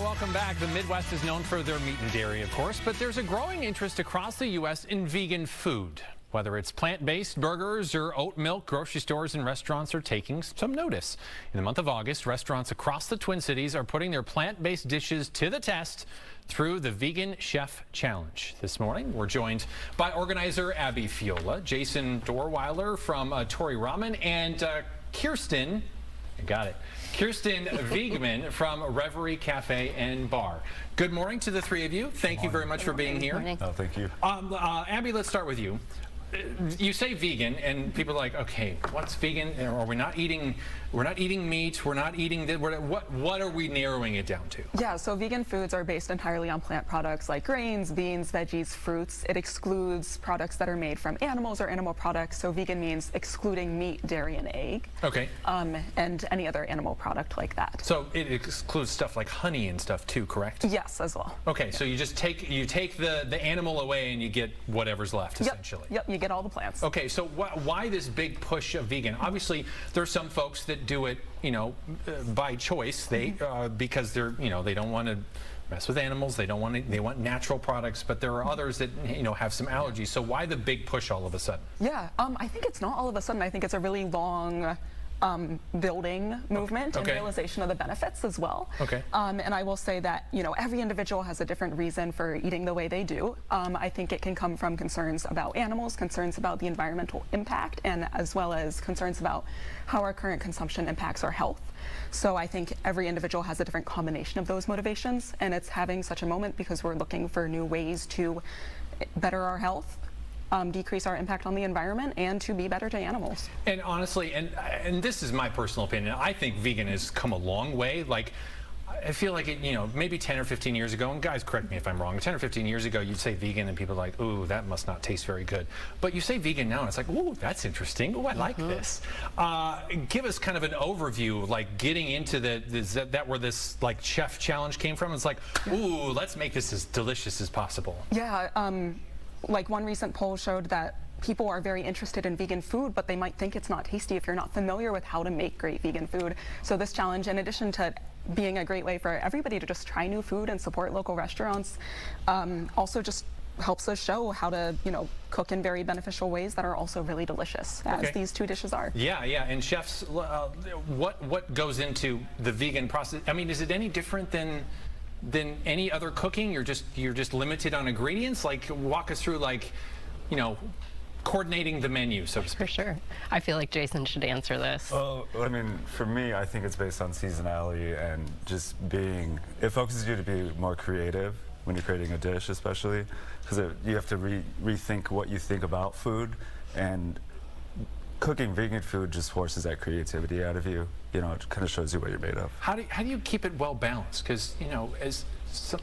welcome back. The Midwest is known for their meat and dairy, of course, but there's a growing interest across the U.S. in vegan food. Whether it's plant-based burgers or oat milk, grocery stores and restaurants are taking some notice. In the month of August, restaurants across the Twin Cities are putting their plant-based dishes to the test through the Vegan Chef Challenge. This morning, we're joined by organizer Abbey Feola, Jason Dorweiler from Tori Ramen, and Kirstin, Kirstin Wiegman from Reverie Cafe and Bar. Good morning to the three of you. Thank you very much for being here. Oh, thank you. Abby, let's start with you. You say vegan, and people are like, okay, what's vegan? Are we not eating? We're not eating meat. We're not eating. What are we narrowing it down to? Yeah, so vegan foods are based entirely on plant products like grains, beans, veggies, fruits. It excludes products that are made from animals or animal products. So vegan means excluding meat, dairy, and egg. Okay. And any other animal product like that. So it excludes stuff like honey and stuff too, correct? Yes, as well. Okay, so you just take the animal away and you get whatever's left, essentially. Yep. You get all the plants. Okay, so why this big push of vegan? Obviously, there's some folks that do it, by choice. They because they're, they don't want to mess with animals. They want natural products. But there are others that have some allergies. So why the big push all of a sudden? Yeah, I think it's not all of a sudden. I think it's a really long building movement and realization of the benefits as well. Okay. And I will say that, every individual has a different reason for eating the way they do. I think it can come from concerns about animals, concerns about the environmental impact, and as well as concerns about how our current consumption impacts our health. So I think every individual has a different combination of those motivations, and it's having such a moment because we're looking for new ways to better our health, decrease our impact on the environment, and to be better to animals. And honestly, and this is my personal opinion, I think vegan has come a long way. Like, I feel like maybe 10 or 15 years ago, and guys, correct me if I'm wrong, 10 or 15 years ago, you'd say vegan and people are like, ooh, that must not taste very good. But you say vegan now, and it's like, ooh, that's interesting. Ooh, I like this. Give us kind of an overview, like getting into where this like chef challenge came from. It's like, ooh, let's make this as delicious as possible. Yeah. Like one recent poll showed that people are very interested in vegan food, but they might think it's not tasty if you're not familiar with how to make great vegan food. So this challenge, in addition to being a great way for everybody to just try new food and support local restaurants, also just helps us show how to, cook in very beneficial ways that are also really delicious, as these two dishes are. Yeah, yeah. And chefs, what goes into the vegan process? I mean, is it any different than any other cooking? You're just limited on ingredients? Like, walk us through, like, coordinating the menu, so to speak. For sure. I feel like Jason should answer this. Well, I mean, for me, I think it's based on seasonality and just it focuses you to be more creative when you're creating a dish, especially, because you have to rethink what you think about food, and cooking vegan food just forces that creativity out of you. It kind of shows you what you're made of. How do you keep it well balanced? Because, as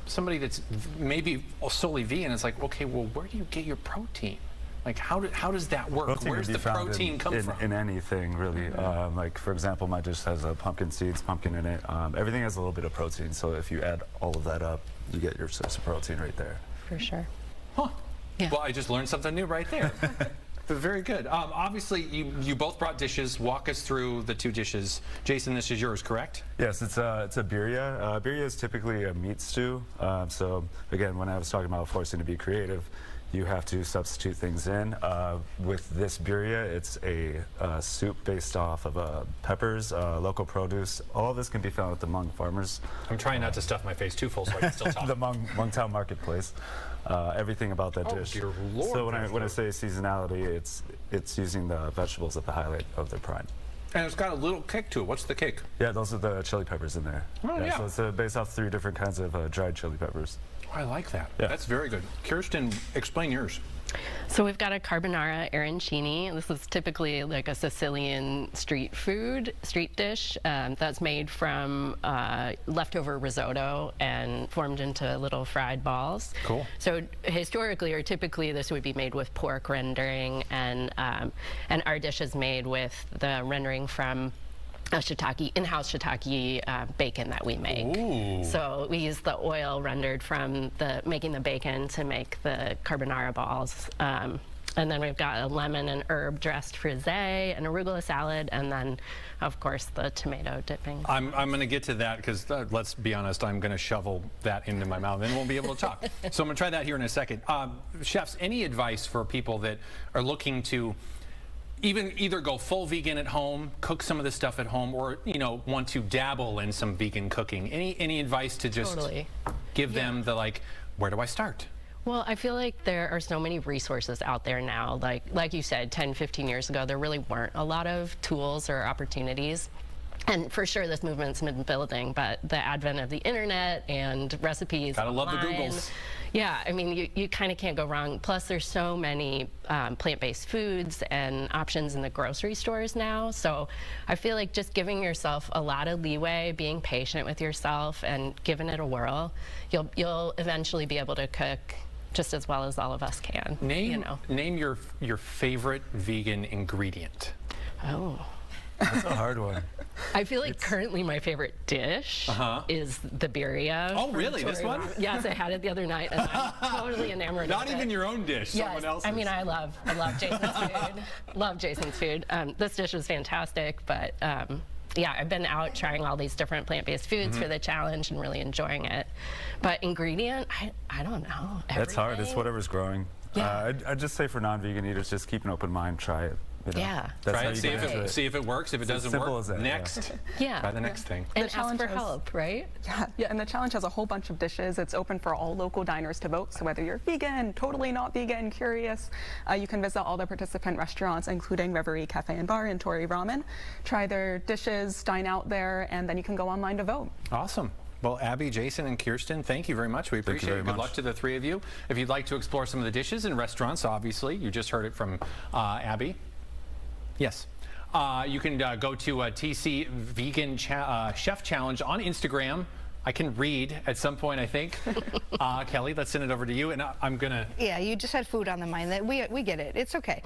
somebody that's maybe solely vegan, it's like, okay, well, where do you get your protein? Like, how does that work? Protein Where's the protein come from? In anything, really. Like, for example, my dish has pumpkin seeds, pumpkin in it. Everything has a little bit of protein, so if you add all of that up, you get your source of protein right there. For sure. Huh. Yeah. Well, I just learned something new right there. Very good. Obviously, you both brought dishes. Walk us through the two dishes. Jason, this is yours, correct? Yes, it's a birria. Birria is typically a meat stew. So again, when I was talking about forcing to be creative, you have to substitute things in. With this birria, it's a soup based off of peppers, local produce. All of this can be found at the Hmong Farmers. I'm trying not to stuff my face too full so I can still talk. The Hmong Town Marketplace. Everything about that dish. Dear Lord, so when I say seasonality, it's using the vegetables at the highlight of their prime. And it's got a little kick to it. What's the kick? Yeah, those are the chili peppers in there. Oh, yeah. So it's based off 3 different kinds of dried chili peppers. Oh, I like that. Yeah. That's very good. Kirstin, explain yours. So we've got a carbonara arancini. This is typically like a Sicilian street dish that's made from leftover risotto and formed into little fried balls. Cool. So historically or typically this would be made with pork rendering, and our dish is made with the rendering from a in-house shiitake bacon that we make. Ooh. So we use the oil rendered from making the bacon to make the carbonara balls. And then we've got a lemon and herb dressed frisee, an arugula salad, and then, of course, the tomato dipping. I'm going to get to that because let's be honest, I'm going to shovel that into my mouth and won't be able to talk. So I'm going to try that here in a second. Chefs, any advice for people that are looking to either go full vegan at home, cook some of this stuff at home, or want to dabble in some vegan cooking? Any advice to just give them the where do I start? Well, I feel like there are so many resources out there now. Like you said, 10, 15 years ago, there really weren't a lot of tools or opportunities. And for sure, this movement's been building, but the advent of the internet and recipes Gotta online, love the Googles. Yeah, I mean, you kind of can't go wrong. Plus, there's so many plant-based foods and options in the grocery stores now. So I feel like just giving yourself a lot of leeway, being patient with yourself, and giving it a whirl, you'll eventually be able to cook just as well as all of us can. Name your favorite vegan ingredient. Oh. That's a hard one. I feel like currently my favorite dish is the birria. Oh, really? This one? Yes, I had it the other night, and I'm totally enamored Not of it. even your own dish, someone else's. I mean, I love Jason's food. Love Jason's food. This dish was fantastic, but yeah, I've been out trying all these different plant-based foods for the challenge and really enjoying it. But ingredient, I don't know. That's hard. It's whatever's growing. Yeah. I'd just say for non-vegan eaters, just keep an open mind, try it. Yeah. That's try it, see if it works. If it doesn't work, next. Yeah. Try the next thing. And ask for help, right? Yeah, and the challenge has a whole bunch of dishes. It's open for all local diners to vote. So whether you're vegan, totally not vegan, curious, you can visit all the participant restaurants, including Reverie Cafe and Bar and Tori Ramen. Try their dishes, dine out there, and then you can go online to vote. Awesome. Well, Abby, Jason, and Kirstin, thank you very much. We appreciate it. Good luck to the three of you. If you'd like to explore some of the dishes in restaurants, obviously, you just heard it from Abby. Yes. You can go to TC Vegan Chef Challenge on Instagram. I can read at some point, I think. Kelly, let's send it over to you, and I'm going to... Yeah, you just had food on the mind. We get it. It's okay.